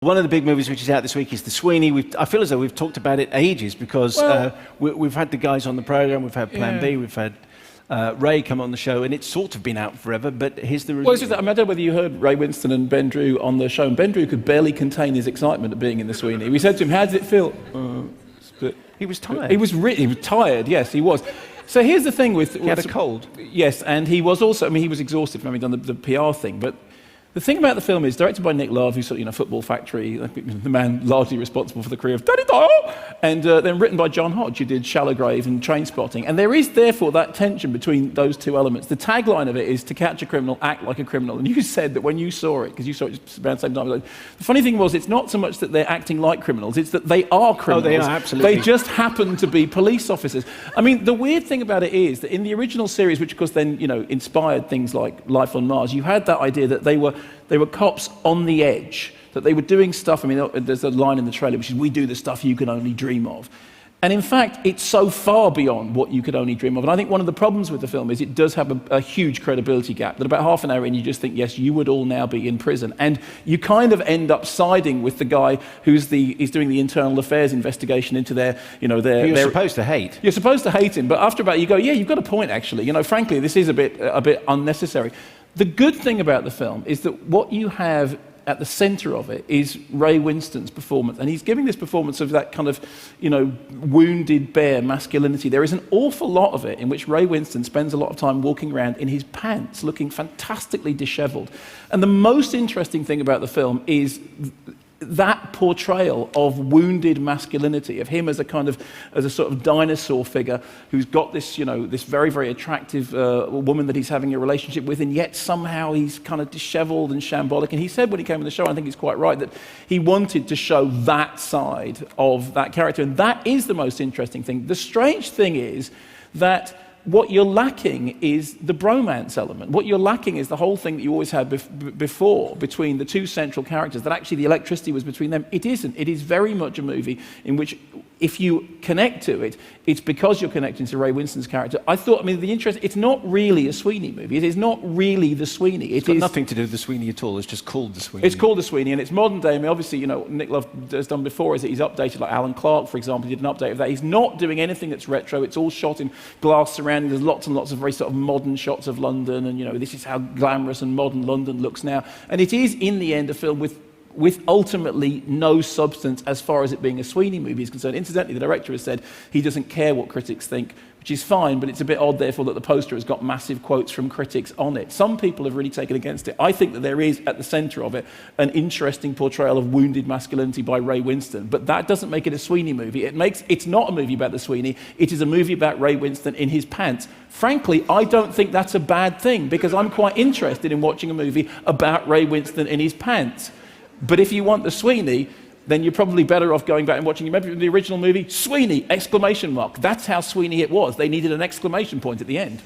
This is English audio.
One of the big movies which is out this week is the Sweeney. I feel as though we've talked about it ages because we've had the guys on the programme, we've had Plan B, we've had Ray come on the show, and it's sort of been out forever, but here's the review. Well, it's just that, I don't know whether you heard Ray Winston and Ben Drew on the show, and Ben Drew could barely contain his excitement at being in the Sweeney. We said to him, how did it feel? He was tired. He was tired, yes, he was. So here's the thing with... He had a cold. Yes, and he was also, he was exhausted from having done the PR thing, but the thing about the film is directed by Nick Love, who's sort of, Football Factory, the man largely responsible for the career of Daddy Dial, and then written by John Hodge, who did Shallow Grave and Trainspotting. And there is therefore that tension between those two elements. The tagline of it is to catch a criminal, act like a criminal. And you said that when you saw it, because you saw it just around the same time, the funny thing was, it's not so much that they're acting like criminals, it's that they are criminals. Oh, they are, absolutely. They just happen to be police officers. The weird thing about it is that in the original series, which of course then, inspired things like Life on Mars, you had that idea that they were cops on the edge, that they were doing stuff. There's a line in the trailer which is, we do the stuff you can only dream of. And in fact, it's so far beyond what you could only dream of. And I think one of the problems with the film is it does have a huge credibility gap, that about half an hour in you just think, yes, you would all now be in prison. And you kind of end up siding with the guy who's doing the internal affairs investigation into their... You're supposed to hate. You're supposed to hate him, but after about you go, yeah, you've got a point, actually. Frankly, this is a bit unnecessary. The good thing about the film is that what you have at the centre of it is Ray Winston's performance, and he's giving this performance of that kind of, wounded bear masculinity. There is an awful lot of it in which Ray Winston spends a lot of time walking around in his pants, looking fantastically dishevelled. And the most interesting thing about the film is that portrayal of wounded masculinity, of him as a sort of dinosaur figure who's got this, this very, very attractive woman that he's having a relationship with, and yet somehow he's kind of dishevelled and shambolic. And he said when he came on the show, I think he's quite right, that he wanted to show that side of that character, and that is the most interesting thing. The strange thing is that what you're lacking is the bromance element. What you're lacking is the whole thing that you always had before between the two central characters, that actually the electricity was between them. It isn't. It is very much a movie in which, if you connect to it, it's because you're connecting to Ray Winston's character. I thought, it's not really a Sweeney movie. It is not really the Sweeney. It's got nothing to do with the Sweeney at all. It's just called the Sweeney. It's called the Sweeney, and it's modern day. Obviously, Nick Love has done before is that he's updated, like Alan Clark, for example, he did an update of that. He's not doing anything that's retro. It's all shot in glass surrounding. There's lots and lots of very sort of modern shots of London, and this is how glamorous and modern London looks now. And it is, in the end, a film with ultimately no substance as far as it being a Sweeney movie is concerned. Incidentally, the director has said he doesn't care what critics think, which is fine, but it's a bit odd, therefore, that the poster has got massive quotes from critics on it. Some people have really taken against it. I think that there is, at the centre of it, an interesting portrayal of wounded masculinity by Ray Winston, but that doesn't make it a Sweeney movie. It's not a movie about the Sweeney. It is a movie about Ray Winston in his pants. Frankly, I don't think that's a bad thing, because I'm quite interested in watching a movie about Ray Winston in his pants. But if you want the Sweeney, then you're probably better off going back and watching, remember the original movie? Sweeney, exclamation mark. That's how Sweeney it was. They needed an exclamation point at the end.